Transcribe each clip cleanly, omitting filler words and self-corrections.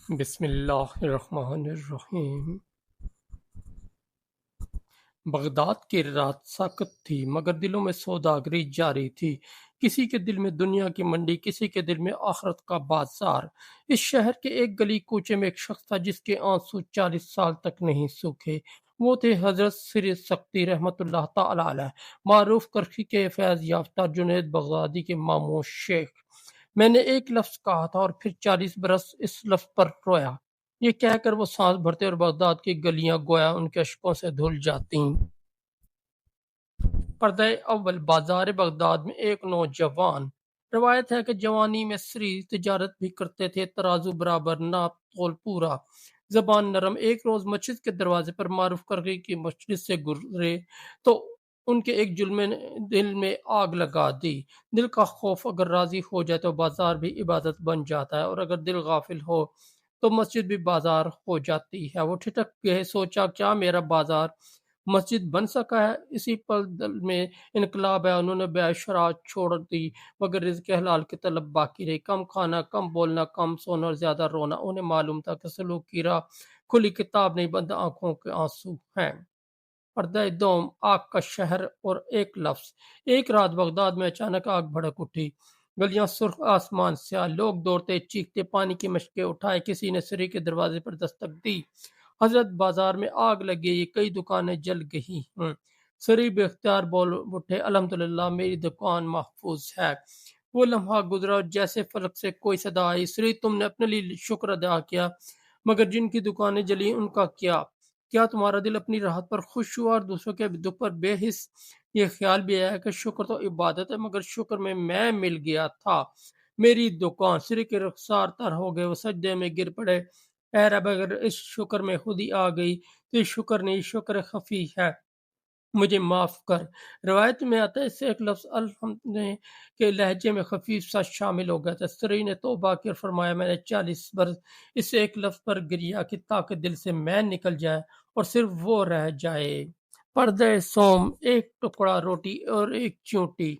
بسم اللہ الرحمن الرحیم۔ بغداد کی رات سخت تھی مگر دلوں میں سوداگری جاری تھی۔ کسی کے دل میں دنیا کی منڈی، کسی کے دل میں آخرت کا بازار۔ اس شہر کے ایک گلی کوچے میں ایک شخص تھا جس کے آنسو 40 سال تک نہیں سوکھے۔ وہ تھے حضرت سر سختی رحمت اللہ تعالی علیہ، معروف کرخی کے فیض یافتہ جنید بغدادی کے ماموں شیخ۔ میں نے ایک لفظ کہا تھا اور پھر 40 برس اس لفظ پر رویا۔ یہ کہہ کر وہ سانس بھرتے اور بغداد کی گلیاں گویا ان کے اشکوں سے دھل جاتیں۔ پردہ اول بازار بغداد میں ایک نوجوان۔ روایت ہے کہ جوانی میں سری تجارت بھی کرتے تھے، ترازو برابر، ناپ تول پورا، زبان نرم۔ ایک روز مسجد کے دروازے پر معروف کرخی کی مسجد سے گزرے تو ان کے ایک جلم نے دل میں آگ لگا دی۔ دل کا خوف اگر راضی ہو جائے تو بازار بھی عبادت بن جاتا ہے، اور اگر دل غافل ہو تو مسجد بھی بازار ہو جاتی ہے۔ وہ ٹھٹک گئے، سوچا کیا میرا بازار مسجد بن سکا ہے؟ اسی پل دل میں انقلاب ہے، انہوں نے بیع شراب چھوڑ دی مگر رزق حلال کی طلب باقی رہی۔ کم کھانا، کم بولنا، کم سونا اور زیادہ رونا۔ انہیں معلوم تھا کہ سلوک کی راہ کھلی کتاب نہیں، بند آنکھوں کے آنسو ہیں۔ پردہ دوم آگ کا شہر اور ایک لفظ۔ ایک رات بغداد میں اچانک آگ بھڑک اٹھی، گلیاں سرخ، آسمان سیاہ، لوگ دوڑتے چیختے پانی کی مشکیں اٹھائے۔ کسی نے سری کے دروازے پر دستک دی، حضرت بازار میں آگ لگ گئی، کئی دکانیں جل گئی ہیں۔ سری بے اختیار بول اٹھے، الحمدللہ میری دکان محفوظ ہے۔ وہ لمحہ گزرا اور جیسے فلک سے کوئی صدا آئی، سری تم نے اپنے لیے شکر ادا کیا مگر جن کی دکانیں جلی ان کا کیا تمہارا دل اپنی راحت پر خوش ہوا اور دوسروں کے دکھ پر بے حس؟ یہ خیال بھی آیا کہ شکر تو عبادت ہے مگر شکر میں مل گیا تھا۔ میری دکان سری کے رخسار تر ہو گئے، وہ سجدے میں گر پڑے، اے رب اگر اس شکر میں خودی آ گئی تو یہ شکر نہیں، شکر خفی ہے، مجھے معاف کر۔ روایت میں آتا ہے اس سے ایک لفظ الحمد کے لہجے میں خفیف سا شامل ہو گیا تھا۔ سری نے توبہ کی اور فرمایا میں نے 40 برس اس ایک لفظ پر گریا کہ تاکہ دل سے میں نکل جائے اور صرف وہ رہ جائے۔ پردہ سوم ایک ٹکڑا روٹی اور ایک چونٹی۔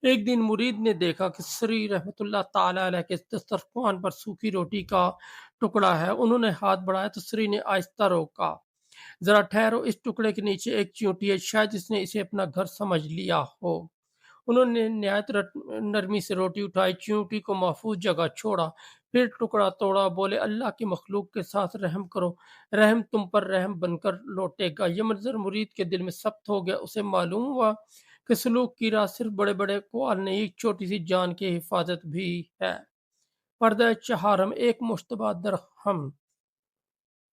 ایک دن مرید نے دیکھا کہ سری رحمت اللہ تعالی علیہ کے دسترخوان پر سوکھی روٹی کا ٹکڑا ہے۔ انہوں نے ہاتھ بڑھایا تو سری نے آہستہ روکا، ذرا ٹھہرو، اس ٹکڑے کے نیچے ایک چیونٹی ہے، شاید اس نے اسے اپنا گھر سمجھ لیا ہو۔ انہوں نے نہایت نرمی سے روٹی اٹھائی، چیونٹی کو محفوظ جگہ چھوڑا، پھر ٹکڑا توڑا، بولے اللہ کی مخلوق کے ساتھ رحم کرو، رحم تم پر رحم بن کر لوٹے گا۔ یہ منظر مرید کے دل میں ثبت ہو گیا۔ اسے معلوم ہوا کہ سلوک کی راہ صرف بڑے بڑے اقوال نہیں، ایک چھوٹی سی جان کی حفاظت بھی ہے۔ پردہ چہارم ایک مشتبہ درہم۔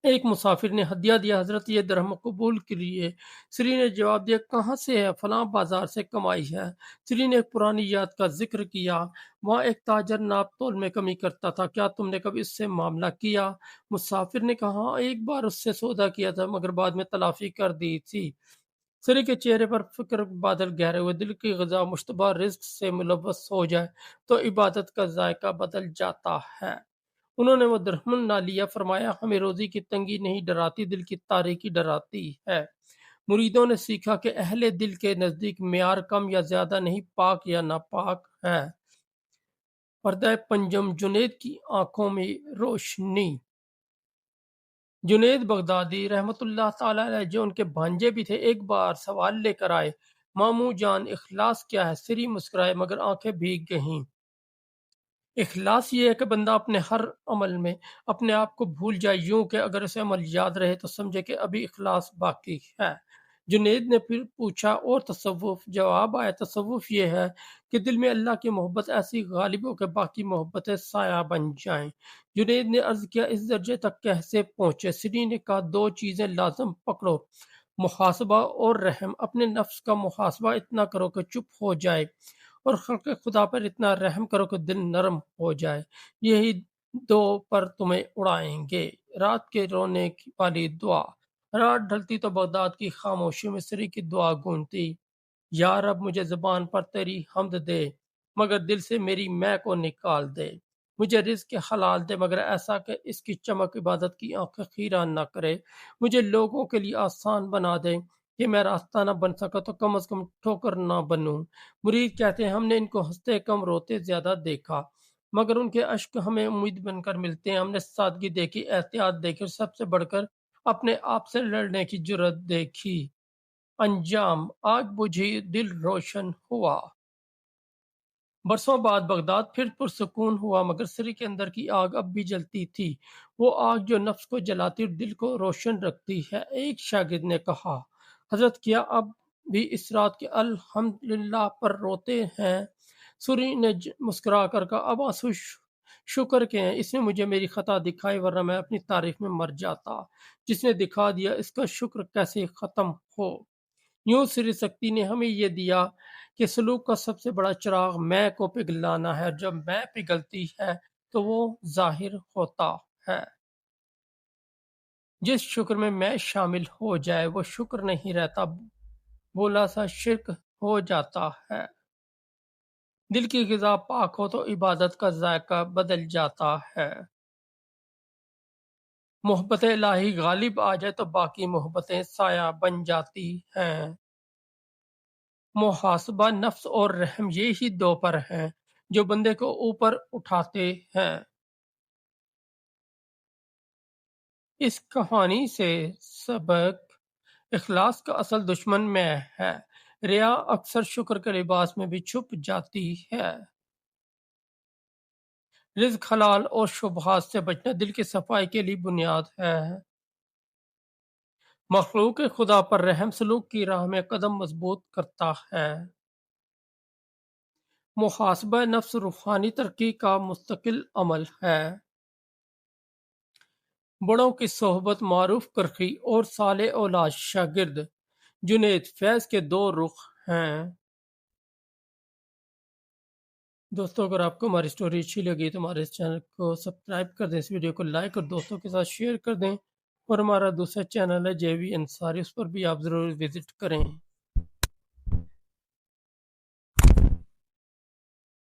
ایک مسافر نے ہدیہ دیا، حضرت یہ درہم قبول کیجیے۔ سری نے جواب دیا کہاں سے ہے؟ فلاں بازار سے کمائی ہے۔ سری نے ایک پرانی یاد کا ذکر کیا، وہاں ایک تاجر ناپ تول میں کمی کرتا تھا، کیا تم نے کبھی اس سے معاملہ کیا؟ مسافر نے کہا ہاں، ایک بار اس سے سودا کیا تھا مگر بعد میں تلافی کر دی تھی۔ سری کے چہرے پر فکر بادل گہرے ہوئے، دل کی غذا مشتبہ رزق سے ملوث ہو جائے تو عبادت کا ذائقہ بدل جاتا ہے۔ انہوں نے وہ درہم نہ لیا، فرمایا ہمیں روزی کی تنگی نہیں ڈراتی، دل کی تاریکی ڈراتی ہے۔ مریدوں نے سیکھا کہ اہل دل کے نزدیک معیار کم یا زیادہ نہیں، پاک یا ناپاک ہے۔ پردہ پنجم جنید کی آنکھوں میں روشنی۔ جنید بغدادی رحمت اللہ تعالی علیہ جو ان کے بھانجے بھی تھے، ایک بار سوال لے کر آئے، ماموں جان اخلاص کیا ہے؟ سری مسکرائے مگر آنکھیں بھیگ گئیں۔ اخلاص یہ ہے کہ بندہ اپنے ہر عمل میں اپنے آپ کو بھول جائے، یوں کہ اگر اسے عمل یاد رہے تو سمجھے کہ ابھی اخلاص باقی ہے۔ جنید نے پھر پوچھا اور تصوف؟ جواب آیا تصوف یہ ہے کہ دل میں اللہ کی محبت ایسی غالب ہو کہ باقی محبتیں سایہ بن جائیں۔ جنید نے عرض کیا اس درجے تک کیسے پہنچے؟ سری نے کہا دو چیزیں لازم پکڑو، محاسبہ اور رحم۔ اپنے نفس کا محاسبہ اتنا کرو کہ چپ ہو جائے، اور خلق خدا پر اتنا رحم کرو کہ دل نرم ہو جائے، یہی دو پر تمہیں اڑائیں گے۔ رات کے رونے والی دعا۔ رات ڈھلتی تو بغداد کی خاموشی میں سری کی دعا گونجتی، یا رب مجھے زبان پر تیری حمد دے مگر دل سے میری میں کو نکال دے، مجھے رزق حلال دے مگر ایسا کہ اس کی چمک عبادت کی آنکھیں خیرہ نہ کرے، مجھے لوگوں کے لیے آسان بنا دے، کہ میں راستہ نہ بن سکا تو کم از کم ٹھوکر نہ بنوں۔ مرید کہتے ہیں ہم نے ان کو ہنستے کم روتے زیادہ دیکھا، مگر ان کے اشک ہمیں امید بن کر ملتے ہیں۔ ہم نے سادگی دیکھی، احتیاط دیکھی اور سب سے بڑھ کر اپنے آپ سے لڑنے کی جرات دیکھی۔ انجام: آگ بجھی، دل روشن ہوا۔ برسوں بعد بغداد پھر پرسکون ہوا، مگر سری کے اندر کی آگ اب بھی جلتی تھی، وہ آگ جو نفس کو جلاتی اور دل کو روشن رکھتی ہے۔ ایک شاگرد نے کہا، حضرت کیا اب بھی اس رات کے الحمدللہ پر روتے ہیں؟ سری نے مسکرا کر کہا، اب آنسو شکر کے ہیں، اس نے مجھے میری خطا دکھائی، ورنہ میں اپنی تاریخ میں مر جاتا۔ جس نے دکھا دیا اس کا شکر کیسے ختم ہو۔ یوں سری سکتی نے ہمیں یہ دیا کہ سلوک کا سب سے بڑا چراغ میں کو پگھلانا ہے، اور جب میں پگھلتی ہے تو وہ ظاہر ہوتا ہے۔ جس شکر میں شامل ہو جائے وہ شکر نہیں رہتا، بولا سا شرک ہو جاتا ہے۔ دل کی غذا پاک ہو تو عبادت کا ذائقہ بدل جاتا ہے۔ محبت الہی غالب آ جائے تو باقی محبتیں سایہ بن جاتی ہیں۔ محاسبہ، نفس اور رحم یہی دو پر ہیں جو بندے کو اوپر اٹھاتے ہیں۔ اس کہانی سے سبق: اخلاص کا اصل دشمن میں ہے۔ ریا اکثر شکر کے لباس میں بھی چھپ جاتی ہے۔ رزق حلال اور شبہات سے بچنا دل کی صفائی کے لیے بنیاد ہے۔ مخلوق خدا پر رحم سلوک کی راہ میں قدم مضبوط کرتا ہے۔ محاسبہ نفس روحانی ترقی کا مستقل عمل ہے۔ بڑوں کی صحبت، معروف کرخی اور صالح اولاد شاگرد جنید فیض کے دو رخ ہیں۔ دوستوں اگر آپ کو ہماری سٹوری اچھی لگی تو ہمارے اس چینل کو سبسکرائب کر دیں، اس ویڈیو کو لائک اور دوستوں کے ساتھ شیئر کر دیں، اور ہمارا دوسرا چینل ہے جے وی انصاری، اس پر بھی آپ ضرور وزٹ کریں۔